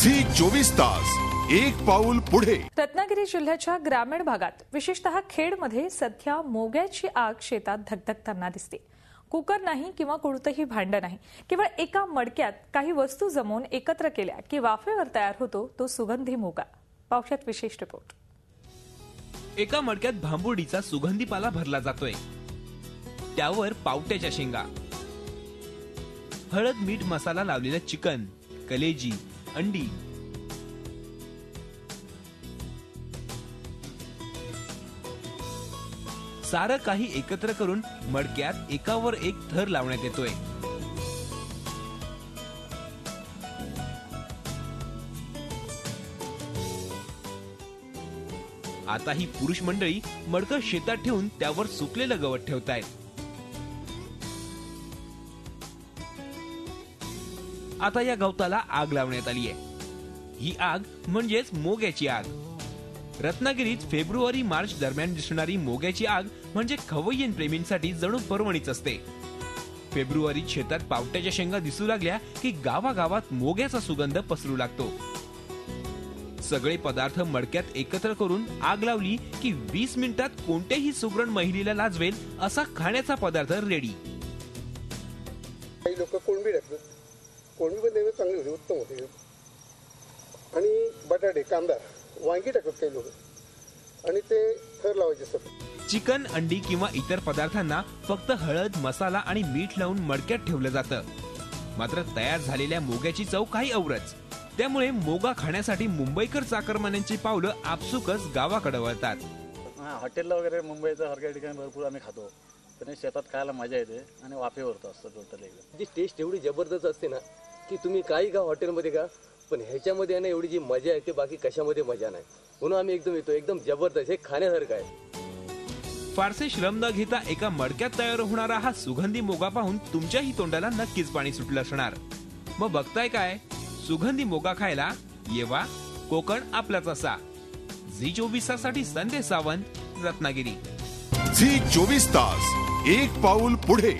Zee 24 तास एक पाऊल पुढे। रत्नागिरी जिल्ह्याच्या ग्रामीण भागात विशेषतः खेडमध्ये सध्या मोग्याची आग शेतात धगधगताना दिसते। कुकर नाही किंवा कोणतंही भांड नाही, केवळ एका मडक्यात काही वस्तू जमवून एकत्र केल्या की वाफेवर तयार होतो तो सुगंधी मोगा। पावसात विशेष रिपोर्ट। एका मडक्यात भांबुर्डीचा सुगंधी पाला भरला जातोय, त्यावर पावट्याच्या शेंगा, हळद मीठ मसाला लावलेलं चिकन, कलेजी, अंडी, सारं काही एकत्र करून मडक्यात एकावर एक थर लावण्यात येतोय। आता ही पुरुष मंडळी मडकं शेतात ठेवून त्यावर सुकलेलं गवत ठेवतायत। आता या गवताला आग लावण्यात आली आहे। ही आग म्हणजेच मोग्याची आग। रत्नागिरीत फेब्रुवारी मार्च दरम्यान दिसणारी मोग्याची आग म्हणजे खवय्यन प्रेमींसाठी जणू पर्वणीच असते। फेब्रुवारीत शेतात पावट्याच्या शेंगा दिसू लागल्या की गावागावात मोग्याचा सुगंध पसरू लागतो। सगळे पदार्थ मडक्यात एकत्र करून आग लावली की 20 मिनिटात कोणत्याही सुगरण महिलेला लाजवेल असा खाण्याचा पदार्थ रेडी। काही लोक कोळंबी टाकतात, कोळंबी पण नेहमी चांगली होती, उत्तम होती। आणि बटाटे, कांदा, वांगी टाकतात काही लोक आणि ते थर लावायचे असतात। चिकन, अंडी किंवा इतर पदार्थांना फक्त हळद, मसाला आणि मीठ लावून मडक्यात ठेवलं जातं। मात्र तयार झालेल्या मोग्याची चव काही औरच। त्यामुळे मोगा खाण्यासाठी मुंबईकर चाकरमान्यांची पावलं आपसुकच गावाकडे वळतात। हॉटेलला वगैरे मुंबईच्या सारख्या ठिकाणी भरपूर आम्ही खातो, पण शेतात खायला मजा येते आणि वाफेवरतो असतं टोटल एकदम। जी टेस्ट एवढी जबरदस्त असते ना की तुम्ही काही खा हॉटेलमध्ये का, पण ह्याच्यामध्ये ना एवढी जी मजा येते बाकी कशामध्ये मजा नाही। म्हणून आम्ही एकदम येतो, एकदम जबरदस्त, हे खाण्यासारखं आहे। फारसे श्रम न घेता एका मडक्यात तयार होणारा हा सुगंधी मोगा पाहून तुमच्याही तोंडाला नक्कीच पाणी सुटलं असणार। मग बघताय काय, सुगंधी मोगा खायला येवा, कोकण आपलाच असा। झी 24 तासासाठी संदेश सावंत, रत्नागिरी। झी 24 तास एक पाऊल पुढे।